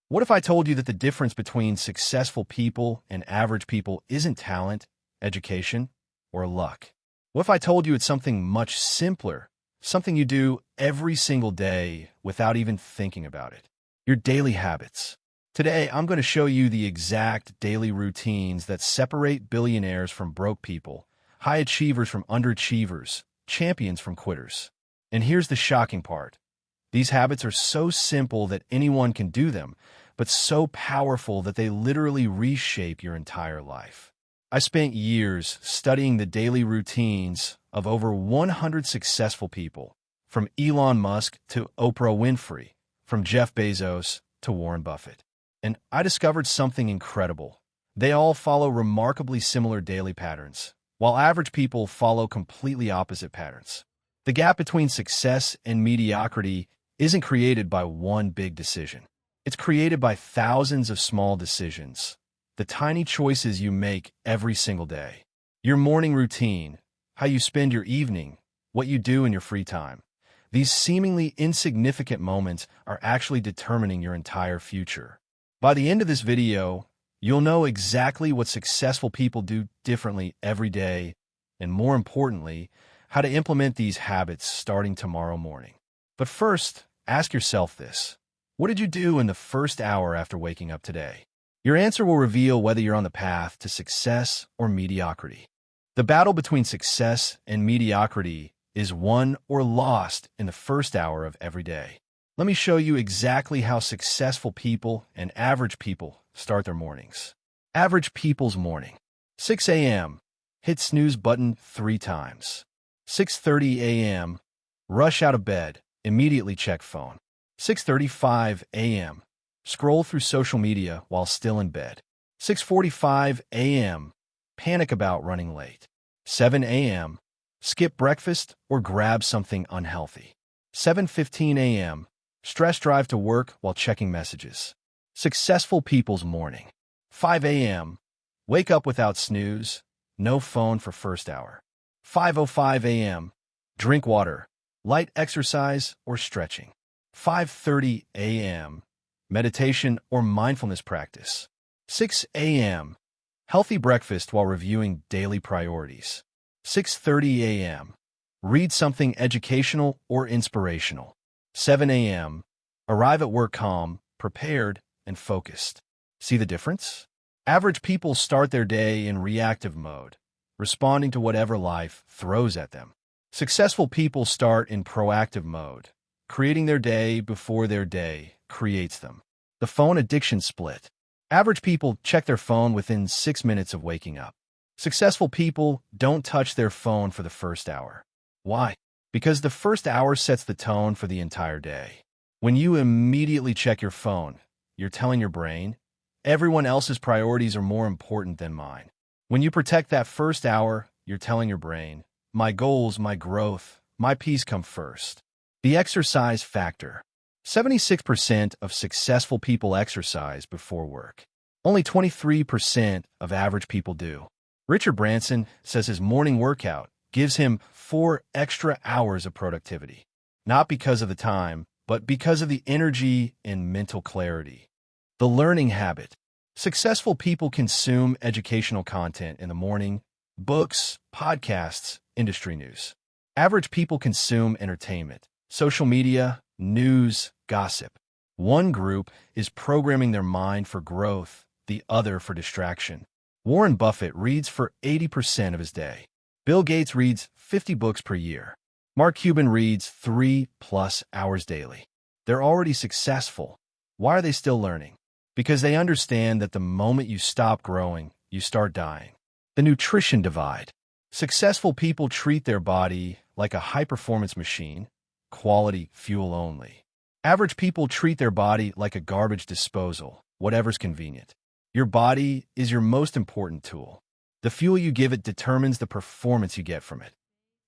What if I told you that the difference between successful people and average people isn't talent, education, or luck? What if I told you it's something much simpler, something you do every single day without even thinking about it? Your daily habits. Today, I'm going to show you the exact daily routines that separate billionaires from broke people, high achievers from underachievers, champions from quitters. And here's the shocking part. These habits are so simple that anyone can do them, but so powerful that they literally reshape your entire life. I spent years studying the daily routines of over 100 successful people, from Elon Musk to Oprah Winfrey, from Jeff Bezos to Warren Buffett. And I discovered something incredible. They all follow remarkably similar daily patterns, while average people follow completely opposite patterns. The gap between success and mediocrity isn't created by one big decision. It's created by thousands of small decisions, the tiny choices you make every single day. Your morning routine, how you spend your evening, what you do in your free time. These seemingly insignificant moments are actually determining your entire future. By the end of this video, you'll know exactly what successful people do differently every day, and more importantly, how to implement these habits starting tomorrow morning. But first, ask yourself this. What did you do in the first hour after waking up today? Your answer will reveal whether you're on the path to success or mediocrity. The battle between success and mediocrity is won or lost in the first hour of every day. Let me show you exactly how successful people and average people start their mornings. Average people's morning. 6 a.m. Hit snooze button 3 times. 6:30 a.m. Rush out of bed. Immediately check phone. 6:35 a.m. Scroll through social media while still in bed. 6:45 a.m. Panic about running late. 7 a.m. Skip breakfast or grab something unhealthy. 7:15 a.m. Stress drive to work while checking messages. Successful people's morning. 5 a.m. Wake up without snooze. No phone for first hour. 5:05 a.m. Drink water. Light exercise or stretching. 5:30 a.m. Meditation or mindfulness practice. 6 a.m. Healthy breakfast while reviewing daily priorities. 6:30 a.m. Read something educational or inspirational. 7 a.m. Arrive at work calm, prepared, and focused. See the difference? Average people start their day in reactive mode, responding to whatever life throws at them. Successful people start in proactive mode, creating their day before their day creates them. The phone addiction split. Average people check their phone within 6 minutes of waking up. Successful people don't touch their phone for the first hour. Why? Because the first hour sets the tone for the entire day. When you immediately check your phone, you're telling your brain, everyone else's priorities are more important than mine. When you protect that first hour, you're telling your brain, my goals, my growth, my peace come first. The exercise factor. 76% of successful people exercise before work. Only 23% of average people do. Richard Branson says his morning workout gives him 4 extra hours of productivity. Not because of the time, but because of the energy and mental clarity. The learning habit. Successful people consume educational content in the morning, books, podcasts, industry news. Average people consume entertainment, social media, news, gossip. One group is programming their mind for growth, the other for distraction. Warren Buffett reads for 80% of his day. Bill Gates reads 50 books per year. Mark Cuban reads 3+ hours daily. They're already successful. Why are they still learning? Because they understand that the moment you stop growing, you start dying. The nutrition divide. Successful people treat their body like a high-performance machine, quality fuel only. Average people treat their body like a garbage disposal, whatever's convenient. Your body is your most important tool. The fuel you give it determines the performance you get from it.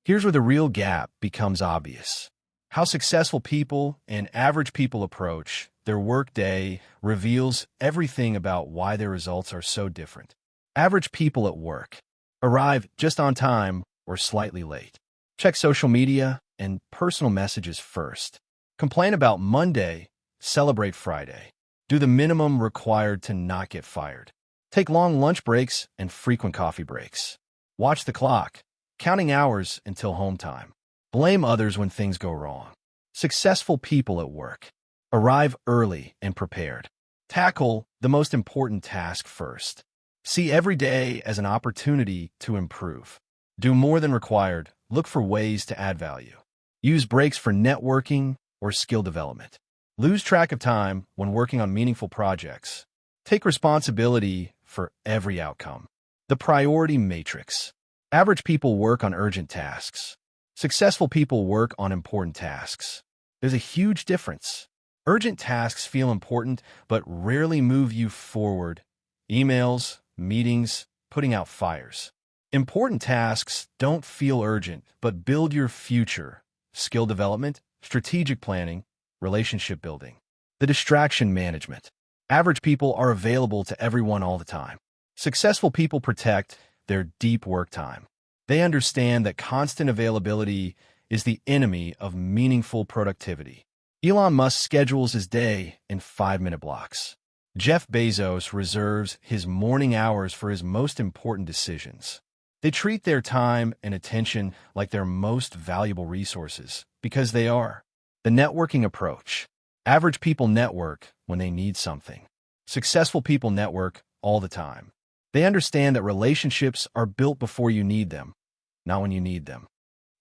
Here's where the real gap becomes obvious. How successful people and average people approach their workday reveals everything about why their results are so different. Average people at work arrive just on time or slightly late. Check social media and personal messages first. Complain about Monday, celebrate Friday. Do the minimum required to not get fired. Take long lunch breaks and frequent coffee breaks. Watch the clock, counting hours until home time. Blame others when things go wrong. Successful people at work. Arrive early and prepared. Tackle the most important task first. See every day as an opportunity to improve. Do more than required. Look for ways to add value. Use breaks for networking or skill development. Lose track of time when working on meaningful projects. Take responsibility for every outcome. The priority matrix. Average people work on urgent tasks. Successful people work on important tasks. There's a huge difference. Urgent tasks feel important, but rarely move you forward. Emails, meetings, putting out fires. Important tasks don't feel urgent, but build your future. Skill development, strategic planning, relationship building. The distraction management. Average people are available to everyone all the time. Successful people protect their deep work time. They understand that constant availability is the enemy of meaningful productivity. Elon Musk schedules his day in 5-minute blocks. Jeff Bezos reserves his morning hours for his most important decisions. They treat their time and attention like their most valuable resources, because they are. The networking approach. Average people network when they need something. Successful people network all the time. They understand that relationships are built before you need them, not when you need them.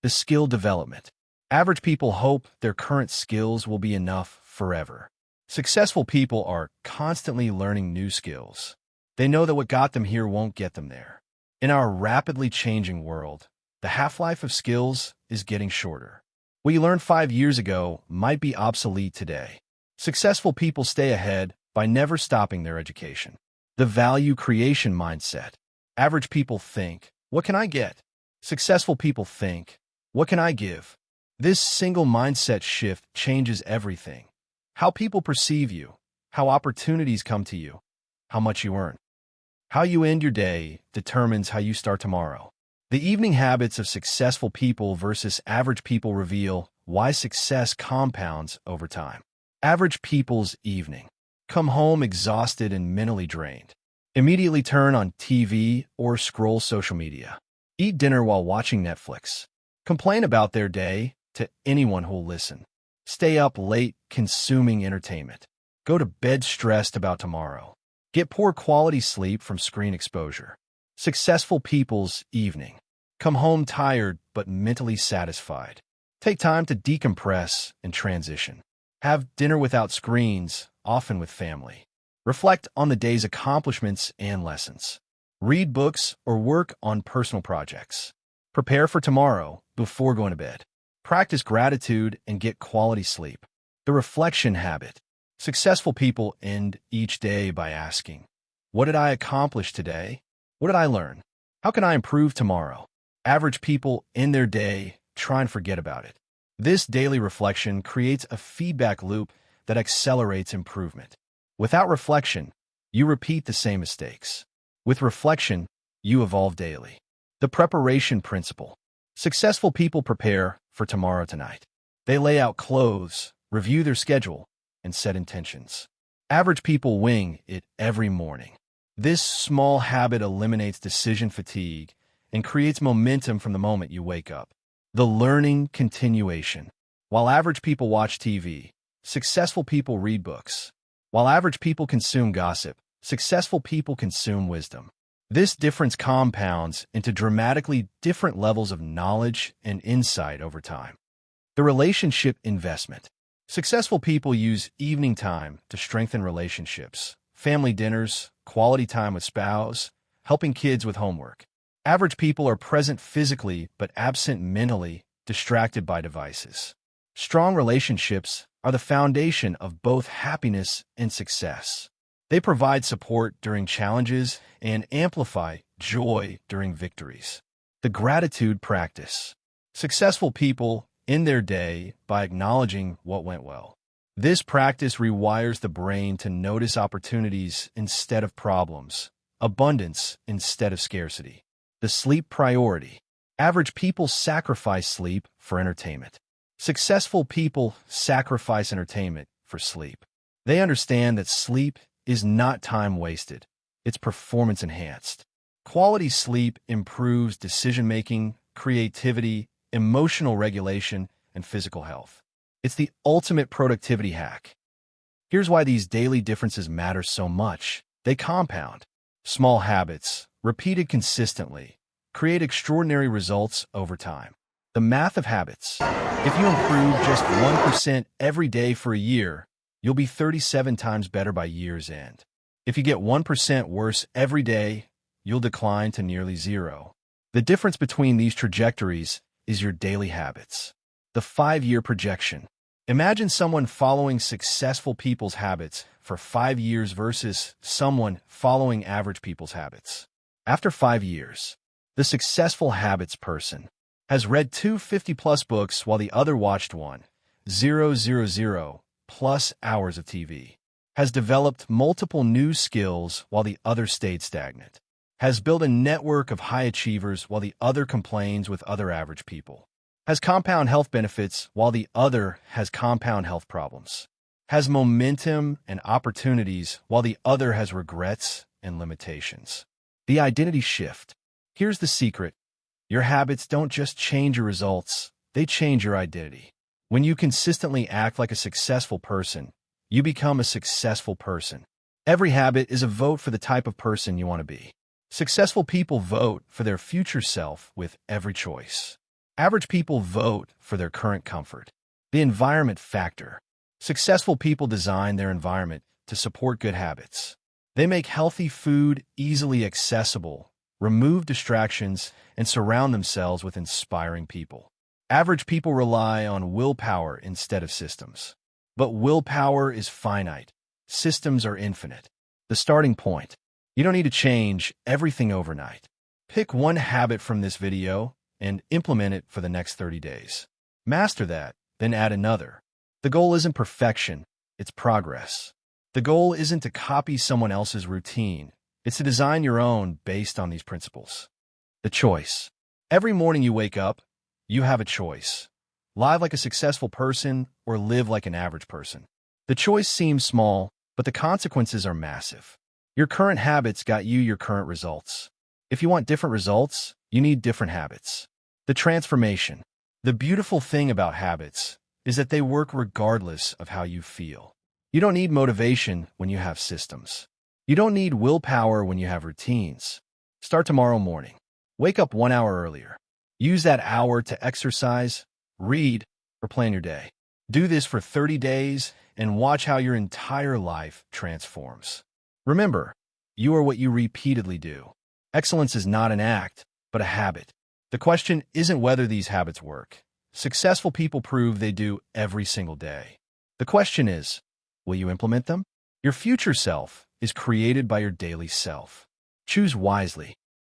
The skill development. Average people hope their current skills will be enough forever. Successful people are constantly learning new skills. They know that what got them here won't get them there. In our rapidly changing world, the half-life of skills is getting shorter. What you learned 5 years ago might be obsolete today. Successful people stay ahead by never stopping their education. The value creation mindset. Average people think, what can I get? Successful people think, what can I give? This single mindset shift changes everything. How people perceive you, how opportunities come to you, how much you earn. How you end your day determines how you start tomorrow. The evening habits of successful people versus average people reveal why success compounds over time. Average people's evening. Come home exhausted and mentally drained. Immediately turn on TV or scroll social media. Eat dinner while watching Netflix. Complain about their day to anyone who'll listen. Stay up late consuming entertainment. Go to bed stressed about tomorrow. Get poor quality sleep from screen exposure. Successful people's evening. Come home tired but mentally satisfied. Take time to decompress and transition. Have dinner without screens, often with family. Reflect on the day's accomplishments and lessons. Read books or work on personal projects. Prepare for tomorrow before going to bed. Practice gratitude and get quality sleep. The reflection habit. Successful people end each day by asking, what did I accomplish today? What did I learn? How can I improve tomorrow? Average people end their day try and forget about it. This daily reflection creates a feedback loop that accelerates improvement. Without reflection, you repeat the same mistakes. With reflection, you evolve daily. The preparation principle. Successful people prepare for tomorrow tonight. They lay out clothes, review their schedule, and set intentions. Average people wing it every morning. This small habit eliminates decision fatigue and creates momentum from the moment you wake up. The learning continuation. While average people watch TV, successful people read books. While average people consume gossip, successful people consume wisdom. This difference compounds into dramatically different levels of knowledge and insight over time. The relationship investment. Successful people use evening time to strengthen relationships, family dinners, quality time with spouse, helping kids with homework. Average people are present physically but absent mentally, distracted by devices. Strong relationships are the foundation of both happiness and success. They provide support during challenges and amplify joy during victories. The gratitude practice. Successful people end their day by acknowledging what went well. This practice rewires the brain to notice opportunities instead of problems, abundance instead of scarcity. The sleep priority. Average people sacrifice sleep for entertainment. Successful people sacrifice entertainment for sleep. They understand that sleep is not time wasted. It's performance enhanced. Quality sleep improves decision-making, creativity, emotional regulation, and physical health. It's the ultimate productivity hack. Here's why these daily differences matter so much. They compound. Small habits, repeated consistently, create extraordinary results over time. The math of habits. If you improve just 1% every day for a year, you'll be 37 times better by year's end. If you get 1% worse every day, you'll decline to nearly zero. The difference between these trajectories is your daily habits. The 5-year projection. Imagine someone following successful people's habits for 5 years versus someone following average people's habits. After 5 years, the successful habits person has read 250-plus books while the other watched 1,000+ hours of TV, has developed multiple new skills while the other stayed stagnant, has built a network of high achievers while the other complains with other average people, has compound health benefits while the other has compound health problems, has momentum and opportunities while the other has regrets and limitations. The identity shift. Here's the secret. Your habits don't just change your results, they change your identity. When you consistently act like a successful person, you become a successful person. Every habit is a vote for the type of person you want to be. Successful people vote for their future self with every choice. Average people vote for their current comfort. The environment factor. Successful people design their environment to support good habits. They make healthy food easily accessible, remove distractions, and surround themselves with inspiring people. Average people rely on willpower instead of systems. But willpower is finite. Systems are infinite. The starting point. You don't need to change everything overnight. Pick one habit from this video and implement it for the next 30 days. Master that, then add another. The goal isn't perfection, it's progress. The goal isn't to copy someone else's routine. It's to design your own based on these principles. The choice. Every morning you wake up, you have a choice. Live like a successful person or live like an average person. The choice seems small, but the consequences are massive. Your current habits got you your current results. If you want different results, you need different habits. The transformation. The beautiful thing about habits is that they work regardless of how you feel. You don't need motivation when you have systems. You don't need willpower when you have routines. Start tomorrow morning. Wake up 1 hour earlier. Use that hour to exercise, read, or plan your day. Do this for 30 days and watch how your entire life transforms. Remember, you are what you repeatedly do. Excellence is not an act, but a habit. The question isn't whether these habits work. Successful people prove they do every single day. The question is, will you implement them? Your future self is created by your daily self. Choose wisely.